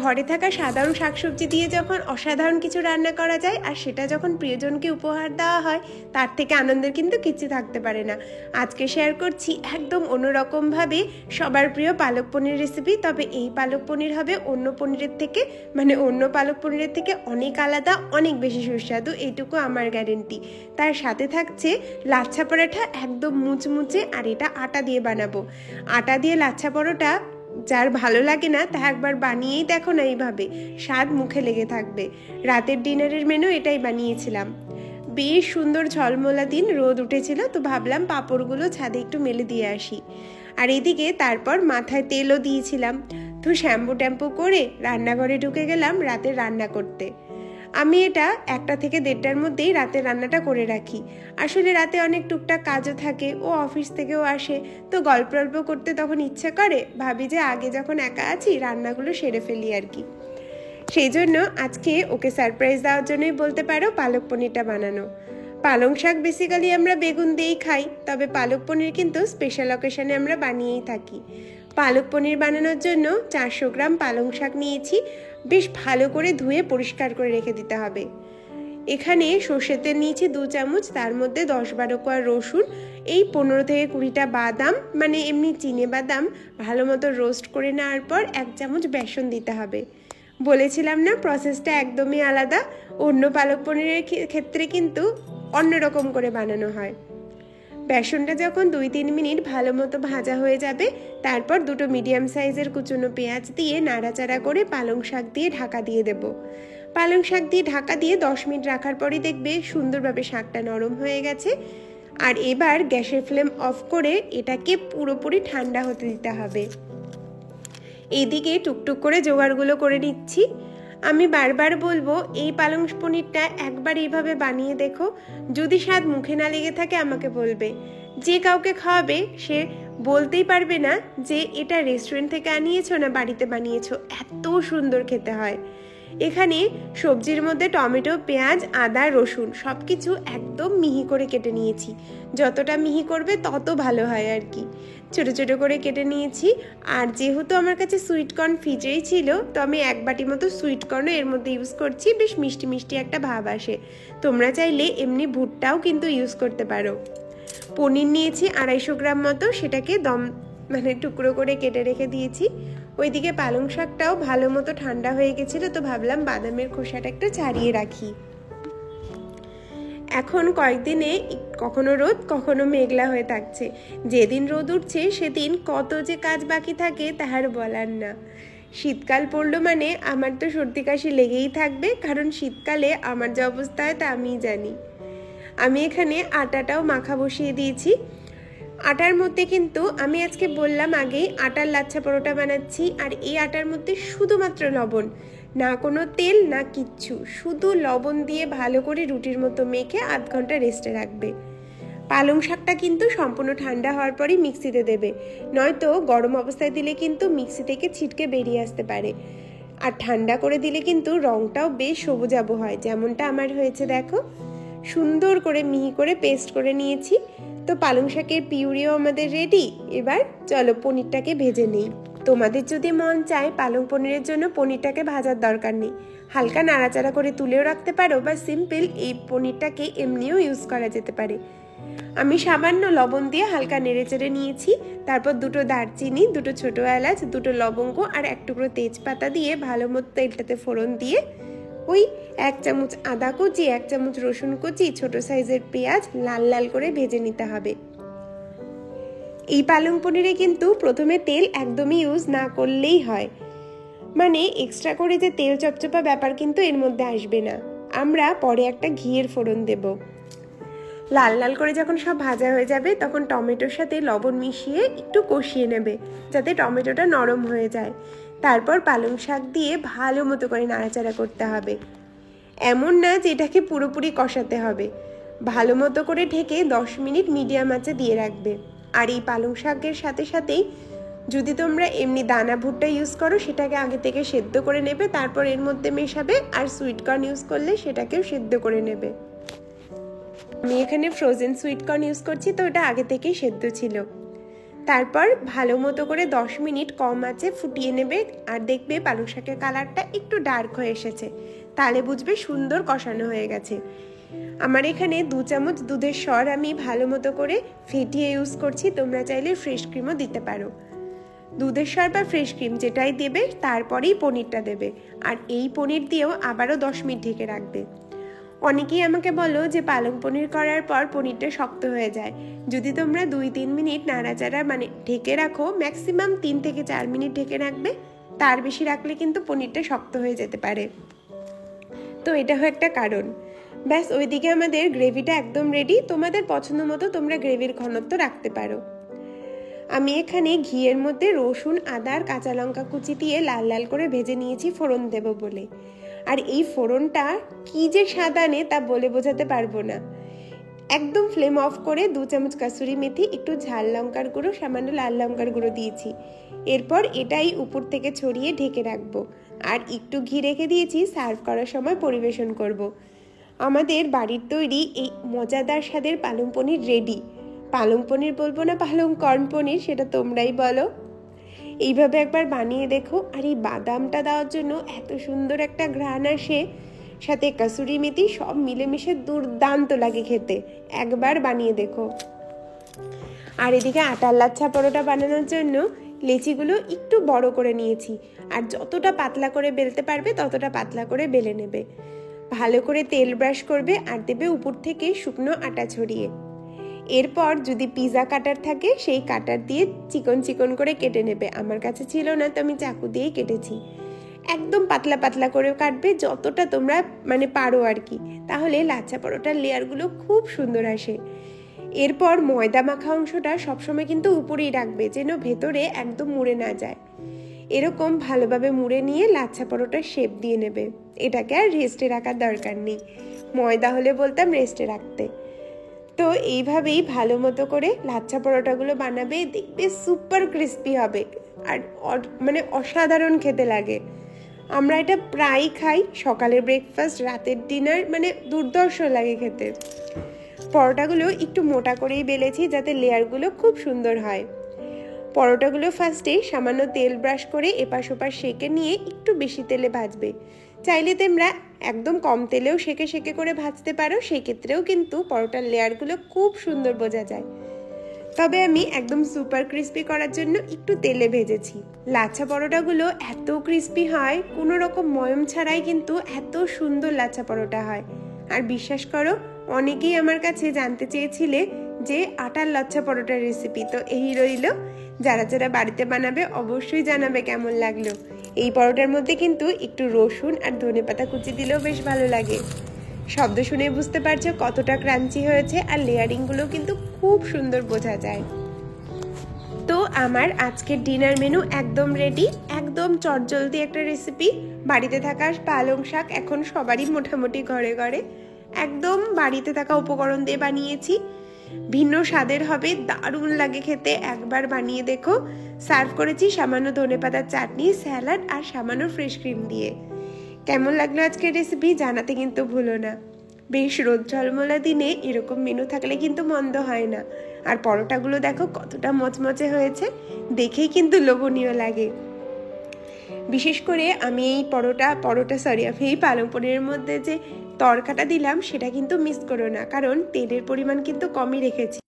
ঘরে থাকা সাধারণ শাকসবজি দিয়ে যখন অসাধারণ কিছু রান্না করা যায় আর সেটা যখন প্রিয়জনকে উপহার দেওয়া হয়, তার থেকে আনন্দের কিন্তু কিছু থাকতে পারে না। আজকে শেয়ার করছি একদম অন্যরকমভাবে সবার প্রিয় পালক পনির রেসিপি। তবে এই পালক পনির হবে অন্য পনিরের থেকে, অন্য পালক পনিরের থেকে অনেক আলাদা, অনেক বেশি সুস্বাদু, এইটুকু আমার গ্যারেন্টি। তার সাথে থাকছে লাচ্ছা পরোটা, একদম মুচমুচে, আর এটা আটা দিয়ে বানাবো। আটা দিয়ে লাচ্ছা পরোটা যার ভালো লাগে না তা একবার বানিয়েই দেখো না, এইভাবে স্বাদ মুখে লেগে থাকবে। রাতের ডিনারের মেনু এটাই বানিয়েছিলাম। বেশ সুন্দর ঝলমলা দিন, রোদ উঠেছিল, তো ভাবলাম পাঁপড়গুলো ছাদে একটু মেলে দিয়ে আসি। আর এদিকে তারপর মাথায় তেলও দিয়েছিলাম, তো শ্যাম্পু ট্যাম্পু করে রান্নাঘরে ঢুকে গেলাম রাতে রান্না করতে। আমি এটা 1টা থেকে 1:30টার মধ্যেই রাতের রান্নাটা করে রাখি। আসলে রাতে অনেক টুকটাক কাজও থাকে, ও অফিস থেকেও আসে, তো গল্প করতে তখন ইচ্ছে করে, ভাবি যে আগে যখন একা আছি রান্নাগুলো সেরে ফেলি আর কি। সেই জন্য আজকে ওকে সারপ্রাইজ দেওয়ার জন্যই বলতে পারো পালক পনিরটা বানানো। পালং শাক বেসিক্যালি আমরা বেগুন দিয়েই খাই, তবে পালক পনির কিন্তু স্পেশাল অকেশনে আমরা বানিয়েই থাকি। পালক পনির বানানোর জন্য 400 গ্রাম পালং শাক নিয়েছি। বেশ ভালো করে ধুয়ে পরিষ্কার করে রেখে দিতে হবে। এখানে সর্ষের তেল নিয়েছি 2 চামচ, তার মধ্যে 10-12 কোয়া রসুন, এই 15 থেকে 20টা বাদাম, এমনি চিনে বাদাম ভালো মতো রোস্ট করে নেওয়ার পর 1 চামচ বেসন দিতে হবে। বলেছিলাম না প্রসেসটা একদমই আলাদা, অন্য পালক পনিরের ক্ষেত্রে কিন্তু অন্যরকম করে বানানো হয়। বেসনটা যখন 2-3 মিনিট ভালো মতো ভাজা হয়ে যাবে, তারপর 2টো মিডিয়াম সাইজের কুচনো পেঁয়াজ দিয়ে নাড়াচাড়া করে পালং শাক দিয়ে ঢাকা দিয়ে দেব। পালং শাক দিয়ে ঢাকা দিয়ে 10 মিনিট রাখার পরই দেখবে সুন্দরভাবে শাকটা নরম হয়ে গেছে। আর এবার গ্যাসের ফ্লেম অফ করে এটাকে পুরোপুরি ঠান্ডা হতে দিতে হবে। এইদিকে টুকটুক করে জোগাড়গুলো করে নিচ্ছি। আমি বারবার বলবো এই পালং পনিরটা একবার এইভাবে বানিয়ে দেখো, যদি স্বাদ মুখে না লেগে থাকে আমাকে বলবে। যে কাউকে খাওয়াবে সে বলতেই পারবে না যে এটা রেস্টুরেন্ট থেকে আনিয়েছো না বাড়িতে বানিয়েছো, এত সুন্দর খেতে হয়। এখানে সবজির মধ্যে টমেটো, পেঁয়াজ, আদা, রসুন সবকিছু একদম মিহি করে কেটে নিয়েছি। যতটা মিহি করবে তত ভালো হয় আর কি। ছোট ছোট করে কেটে নিয়েছি। আর যেহেতু আমার কাছে সুইট কর্ন ফ্রিজেই ছিল, তো আমি 1 বাটি মতো সুইট কর্নও এর মধ্যে ইউজ করছি। বেশ মিষ্টি মিষ্টি একটা ভাব আসে। তোমরা চাইলে এমনি ভুট্টাও কিন্তু ইউজ করতে পারো। পনির নিয়েছি 250 গ্রাম মতো, সেটাকে টুকরো করে কেটে রেখে দিয়েছি। ওইদিকে পালং শাকটাও ভালো মতো ঠান্ডা হয়ে গেছিল, তো ভাবলাম বাদামের খোসাটা একটু ছাড়িয়ে রাখি। এখন কয়েকদিনে কখনো রোদ কখনো মেঘলা হয়ে থাকছে। যেদিন রোদ উঠছে সেদিন কত যে কাজ বাকি থাকে তাহার বলার না। শীতকাল পড়লো মানে আমার তো সর্দি কাশি লেগেই থাকবে, কারণ শীতকালে আমার যে অবস্থা হয় তা আমিই জানি। আমি এখানে আটাটাও মাখা বসিয়ে দিয়েছি। আটার মধ্যে কিন্তু আমি আজকে বললাম আগেই আটার লাচ্ছা পরোটা বানাচ্ছি, আর এই আটার মধ্যে শুধুমাত্র লবণ, না কোনো তেল না কিচ্ছু, শুধু লবণ দিয়ে ভালো করে রুটির মতো মেখে 1/2 ঘন্টা রেস্টে রাখবে। পালং শাকটা কিন্তু সম্পূর্ণ ঠান্ডা হওয়ার পরই মিক্সিতে দেবে, নয়তো গরম অবস্থায় দিলে কিন্তু মিক্সি থেকে ছিটকে বেরিয়ে আসতে পারে। আর ঠান্ডা করে দিলে কিন্তু রঙটাও বেশ সবুজাভ হয়, যেমনটা আমার হয়েছে দেখো। সুন্দর করে মিহি করে পেস্ট করে নিয়েছি। তো পালং শাকের পিউরিও আমাদের রেডি। এবার চলো পনিরটাকে ভেজে নিই। তোমাদের যদি মন চায় পালং পনিরের জন্য পনিরটাকে ভাজার দরকার নেই, হালকা নাড়াচাড়া করে তুলেও রাখতে পারো, বা সিম্পল এই পনিরটাকে এমনিও ইউজ করা যেতে পারে। আমি সামান্য লবণ দিয়ে হালকা নেড়েচেড়ে নিয়েছি। তারপর 2টো দারচিনি, 2টো ছোটো এলাচ, 2টো লবঙ্গ আর 1 টুকরো তেজপাতা দিয়ে ভালো মতো তেলটাতে ফোড়ন দিয়ে ওই 1 চামচ আদা কুচি, 1 চামচ রসুন কুচি, ছোট সাইজের পেঁয়াজ লাল লাল করে ভেজে নিতে হবে। এই পালং পনিরে কিন্তু প্রথমে তেল একদমই ইউজ না করলেই হয়, এক্সট্রা করে যে তেল চপচপা ব্যাপার কিন্তু এর মধ্যে আসবে না। আমরা পরে একটা ঘিয়ের ফোড়ন দেব। লাল লাল করে যখন সব ভাজা হয়ে যাবে তখন টমেটোর সাথে লবণ মিশিয়ে একটু কষিয়ে নেবে, যাতে টমেটোটা নরম হয়ে যায়। তারপর পালং শাক দিয়ে ভালো মতো করে নাড়াচাড়া করতে হবে। এমন না যে এটাকে পুরোপুরি কষাতে হবে, ভালো মতো করে ঢেকে 10 মিনিট মিডিয়াম আঁচে দিয়ে রাখবে। আর এই পালং শাকের সাথে সাথেই যদি তোমরা এমনি দানা ভুট্টা ইউজ করো সেটাকে আগে থেকে সেদ্ধ করে নেবে, তারপর এর মধ্যে মেশাবে। আর সুইট কর্ন ইউজ করলে সেটাকেও সেদ্ধ করে নেবে। আমি এখানে ফ্রোজেন সুইট কর্ন ইউজ করছি, তো এটা আগে থেকেই সেদ্ধ ছিল। তারপর ভালো মতো করে 10 মিনিট কম আঁচে ফুটিয়ে নেবে। আর দেখবে পালং শাকের কালারটা একটু ডার্ক হয়ে এসেছে, তাহলে বুঝবে সুন্দর কষানো হয়ে গেছে। আমার এখানে 2 চামচ দুধের সর আমি ভালো মতো করে ফেটিয়ে ইউজ করছি, তোমরা চাইলে ফ্রেশ ক্রিমও দিতে পারো। দুধের সর বা ফ্রেশ ক্রিম যেটাই দেবে তারপরেই পনিরটা দেবে, আর এই পনির দিয়েও আবারও 10 মিনিট ঢেকে রাখবে। অনেকেই আমাকে বলো যে পালং পনির করার পর পনিরটা শক্ত হয়ে যায়। যদি তোমরা 2-3 মিনিট নাড়াচাড়া ঢেকে রাখো, ম্যাক্সিমাম 3 থেকে 4 মিনিট ঢেকে রাখবে, তার বেশি রাখলে কিন্তু পনিরটা শক্ত হয়ে যেতে পারে। তো এটা হয় একটা কারণ। ব্যাস, ওইদিকে আমাদের গ্রেভিটা একদম রেডি। তোমাদের পছন্দ মতো তোমরা গ্রেভির ঘনত্ব রাখতে পারো। আমি এখানে ঘিয়ের মধ্যে রসুন, আদা আর কাঁচা লঙ্কা কুচি দিয়ে লাল লাল করে ভেজে নিয়েছি ফোড়ন দেব বলে। আর এই ফোড়নটা কি যে স্বাদ আনে তা বলে বোঝাতে পারবো না। একদম ফ্লেম অফ করে 2 চামচ কাসুরি মেথি, একটু ঝাল লঙ্কার গুঁড়ো, সামান্য লাল লঙ্কার গুঁড়ো দিয়েছি। এরপর এটাই উপর থেকে ছড়িয়ে ঢেকে রাখবো। আর একটু ঘি রেখে দিয়েছি, সার্ভ করার সময় পরিবেশন করব। আমাদের বাড়ির তৈরি এই মজাদার স্বাদের পালং পনির রেডি। পালং পনির বলবো না পালং কর্ন পনির, সেটা তোমরাই বলো। এইভাবে একবার বানিয়ে দেখো। আর এই বাদামটা দেওয়ার জন্য এত সুন্দর একটা ঘ্রাণ আসে, সাথে কাসুরি মেথি, সব মিলেমিশে দুর্দান্ত লাগে খেতে। একবার বানিয়ে দেখো। আর এদিকে আটার লাচ্ছা পরোটা বানানোর জন্য লেচিগুলো একটু বড় করে নিয়েছি। আর যতটা পাতলা করে বেলতে পারবে ততটা পাতলা করে বেলে নেবে। ভালো করে তেল ব্রাশ করবে আর দেবে উপর থেকে শুকনো আটা ছড়িয়ে। এরপর যদি পিৎজা কাটার থাকে সেই কাটার দিয়ে চিকন চিকন করে কেটে নেবে। আমার কাছে ছিল না, তো আমি চাকু দিয়েই কেটেছি। একদম পাতলা পাতলা করে কাটবে, যতটা তোমরা পারো আর কি, তাহলে লাচ্ছা পরোটার লেয়ারগুলো খুব সুন্দর আসে। এরপর ময়দা মাখা অংশটা সবসময় কিন্তু উপরেই রাখবে, যেন ভেতরে একদম মুড়ে না যায়। এরকম ভালোভাবে মুড়ে নিয়ে লাচ্ছা পরোটার শেপ দিয়ে নেবে। এটাকে আর রেস্টে রাখার দরকার নেই, ময়দা হলে বলতাম রেস্টে রাখতে। তো এইভাবেই ভালো মতো করে লাচ্ছা পরোটাগুলো বানাবে, দেখবে সুপার ক্রিস্পি হবে আর অসাধারণ খেতে লাগে। আমরা এটা প্রায় খাই, সকালের ব্রেকফাস্ট, রাতের ডিনার, দুর্ধর্ষ লাগে খেতে। পরোটাগুলো একটু মোটা করেই বেলেছি যাতে লেয়ারগুলো খুব সুন্দর হয়। পরোটাগুলো ফার্স্টে সামান্য তেল ব্রাশ করে এপাশ ওপাশ সেঁকে নিয়ে একটু বেশি তেলে ভাজবে। চাইলে তোমরা একদম কম তেলেও সেঁকে সেঁকে করে ভাজতে পারো, সেই ক্ষেত্রেও কিন্তু পরোটার লেয়ারগুলো খুব সুন্দর বোঝা যায়। তবে আমি একদম সুপার ক্রিস্পি করার জন্য একটু তেলে ভেজেছি। লাচ্ছা পরোটাগুলো এত ক্রিস্পি হয়, কোনো রকম ময়ম ছাড়াই কিন্তু এত সুন্দর লাচ্ছা পরোটা হয়। আর বিশ্বাস করো, অনেকেই আমার কাছে জানতে চেয়েছিলে যে আটার লাচ্ছা পরোটার রেসিপি। তো এই রইল, যারা যারা বাড়িতে বানাবে অবশ্যই জানাবে কেমন লাগলো। এই পরোটার মধ্যে কিন্তু একটু রসুন আর ধনেপাতা কুচি দিলেও বেশ ভালো লাগে। শব্দ শুনে বুঝতে পারছো কতটা ক্রাঞ্চি হয়েছে, আর লেয়ারিংগুলো কিন্তু খুব সুন্দর বোঝা যায়। তো আমার আজকের ডিনার মেনু একদম রেডি, একদম চটজলদি একটা রেসিপি। বাড়িতে থাকা পালং শাক এখন সবারই মোটামুটি ঘরে ঘরে, একদম বাড়িতে থাকা উপকরণ দিয়ে বানিয়েছি। ভিন্ন স্বাদের হবে, দারুণ লাগে খেতে, একবার বানিয়ে দেখো। সার্ভ করেছি সামান্য ধনেপাতার চাটনি, স্যালাড আর সামান্য ফ্রেশ ক্রিম দিয়ে। কেমন লাগলো আজকের রেসিপি জানাতে কিন্তু ভুলো না। বেশ রোদ ঝলমলা দিনে এরকম মেনু থাকলে কিন্তু মন্দ হয় না। আর পরোটাগুলো দেখো কতটা মচমচে হয়েছে, দেখেই কিন্তু লোভনীয় লাগে। বিশেষ করে আমি এই আমি এই পালং পনিরের মধ্যে যে তড়কাটা দিলাম সেটা কিন্তু মিস করো না, কারণ তেলের পরিমাণ কিন্তু কমই রেখেছি।